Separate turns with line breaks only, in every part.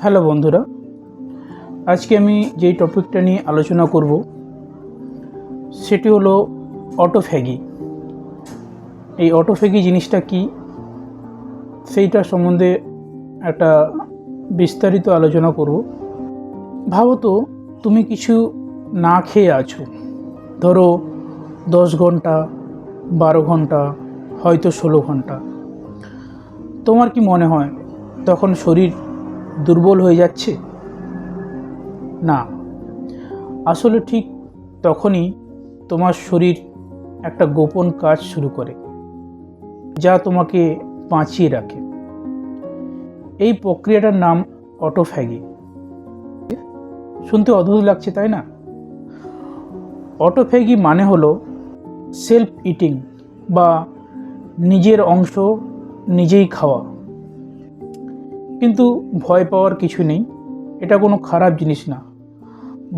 Hello বন্ধুরা, আজকে আমি যেই টপিকটা নিয়ে আলোচনা করব সেটি হলো অটোফ্যাগি। এই অটোফ্যাগি জিনিসটা কি সেইটা সম্বন্ধে একটা বিস্তারিত আলোচনা করব। ভাবো তো, তুমি কিছু না খেয়ে আছো, ধরো 10 ঘন্টা, 12 ঘন্টা, হয়তো 16 ঘন্টা। তোমার কি মনে হয় তখন শরীর দুর্বল হয়ে যাচ্ছে? না, আসলে ঠিক তখনই তোমার শরীর একটা গোপন কাজ শুরু করে, যা তোমাকে বাঁচিয়ে রাখে। এই প্রক্রিয়াটার নাম অটোফ্যাগি। শুনতে অদ্ভুত লাগছে, তাই না? অটোফ্যাগি মানে হলো সেলফ ইটিং বা নিজের অংশ নিজেই খাওয়া। কিন্তু ভয় পাওয়ার কিছু নেই, এটা কোনো খারাপ জিনিস না,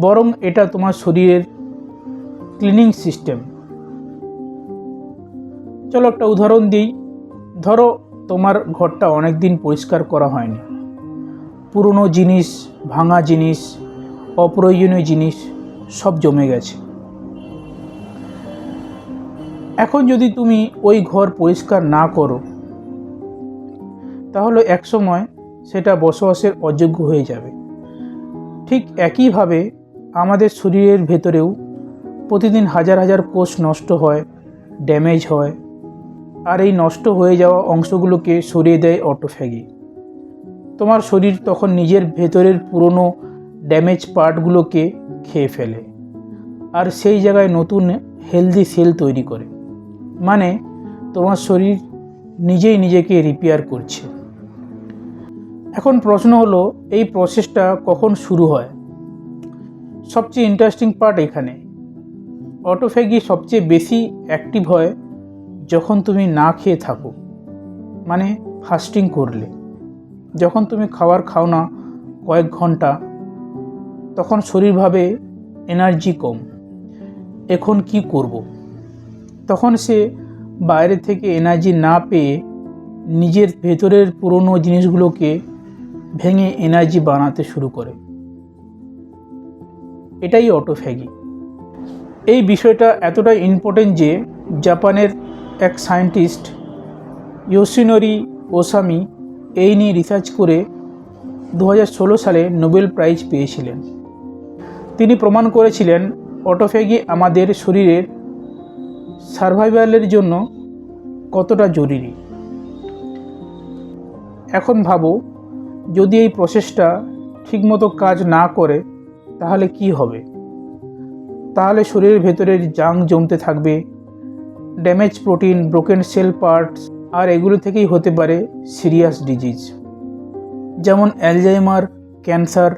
বরং এটা তোমার শরীরের ক্লিনিং সিস্টেম। চলো একটা উদাহরণ দিই। ধরো তোমার ঘরটা অনেক দিন পরিষ্কার করা হয়নি, পুরনো জিনিস, ভাঙা জিনিস, অপ্রয়োজনীয় জিনিস সব জমে গেছে। এখন যদি তুমি ওই ঘর পরিষ্কার না করো, তাহলে একসময় সেটা বসবাসের অযোগ্য হয়ে যাবে। ঠিক একইভাবে আমাদের শরীরের ভেতরেও প্রতিদিন হাজার হাজার কোষ নষ্ট হয়, ড্যামেজ হয়, আর এই নষ্ট হয়ে যাওয়া অংশগুলোকে সরিয়ে দেয় অটোফ্যাগি। তোমার শরীর তখন নিজের ভেতরের পুরনো ড্যামেজ পার্টগুলোকে খেয়ে ফেলে, আর সেই জায়গায় নতুন হেলদি সেল তৈরি করে। মানে তোমার শরীর নিজেই নিজেকে রিপেয়ার করছে। এখন প্রশ্ন হলো, এই প্রসেসটা কখন শুরু হয়? সবচেয়ে ইন্টারেস্টিং পার্ট এখানে। অটোফ্যাগি সবচেয়ে বেশি অ্যাক্টিভ হয় যখন তুমি না খেয়ে থাকো, মানে ফাস্টিং করলে। যখন তুমি খাবার খাও না কয়েক ঘন্টা, তখন শরীর ভাবে এনার্জি কম, এখন কি করব। তখন সে বাইরে থেকে এনার্জি না পেয়ে নিজের ভেতরের পুরনো জিনিসগুলোকে ভেঙে এনার্জি বানাতে শুরু করে। এটাই অটোফ্যাগি। এই বিষয়টা এতটাই ইম্পর্টেন্ট যে জাপানের এক সায়েন্টিস্ট ইয়োশিনোরি ওসামি এই নিয়ে রিসার্চ করে 2016 সালে নোবেল প্রাইজ পেয়েছিলেন। তিনি প্রমাণ করেছিলেন অটোফ্যাগি আমাদের শরীরের সার্ভাইভালের জন্য কতটা জরুরি। এখন ভাবো, যদি এই প্রসেসটা ঠিকমতো কাজ না করে তাহলে কি হবে? তাহলে শরীরের ভেতরের জাঙ্ক জমতে থাকবে, damage protein, broken cell parts, আর এগুলো থেকেই হতে পারে সিরিয়াস ডিজিজ, যেমন অ্যালজাইমার, ক্যান্সার,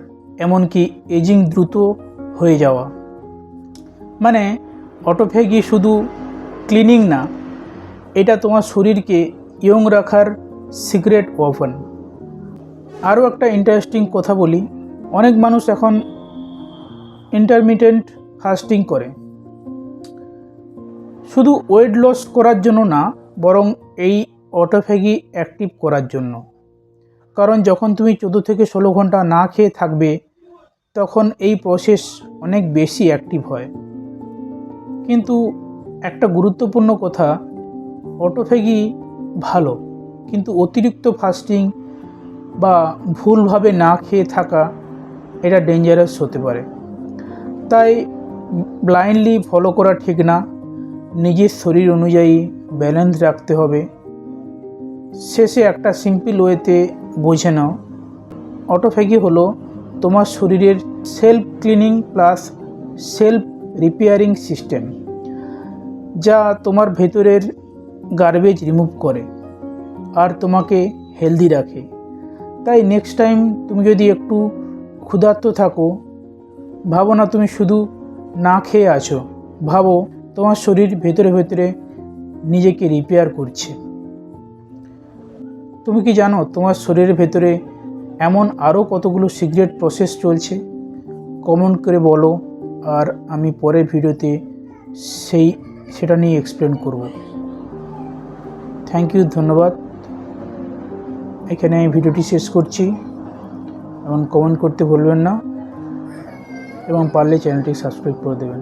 এমনকি এজিং দ্রুত হয়ে যাওয়া। মানে অটোফ্যাগি শুধু ক্লিনিং না, এটা তোমার শরীরকে ইয়ং রাখার সিক্রেট ওয়েপন। আরও একটা ইন্টারেস্টিং কথা বলি, অনেক মানুষ এখন ইন্টারমিটেন্ট ফাস্টিং করে, শুধু ওয়েট লস করার জন্য না, বরং এই অটোফ্যাগি অ্যাক্টিভ করার জন্য। কারণ যখন তুমি 14 থেকে 16 ঘন্টা না খেয়ে থাকবে, তখন এই প্রসেস অনেক বেশি অ্যাক্টিভ হয়। কিন্তু একটা গুরুত্বপূর্ণ কথা, অটোফ্যাগি ভালো, কিন্তু অতিরিক্ত ফাস্টিং বা ভুলভাবে না খেয়ে থাকা এটা ডেঞ্জারাস হতে পারে। তাই ব্লাইন্ডলি ফলো করা ঠিক না, নিজের শরীর অনুযায়ী ব্যালেন্স রাখতে হবে। শেষে একটা সিম্পল ওয়েতে বুঝে নাও, অটোফ্যাগি হলো তোমার শরীরের self cleaning plus self repairing system, যা তোমার ভেতরের গার্বেজ রিমুভ করে আর তোমাকে হেলদি রাখে। তাই নেক্সট টাইম তুমি যদি একটু ক্ষুধার্ত থাকো, ভাবো না তুমি শুধু না খেয়ে আছো, ভাবো তোমার শরীর ভেতরে ভেতরে নিজেকে রিপেয়ার করছে। তুমি কি জানো তোমার শরীরের ভেতরে এমন আরও কতগুলো সিক্রেট প্রসেস চলছে? কমেন্ট করে বলো, আর আমি পরের ভিডিওতে সেটা নিয়ে এক্সপ্লেন করব। থ্যাংক ইউ, ধন্যবাদ। এখানে আমি ভিডিওটি শেষ করছি। এবং কমেন্ট করতে ভুলবেন না এবং পারলে চ্যানেলটি সাবস্ক্রাইব করে দেবেন।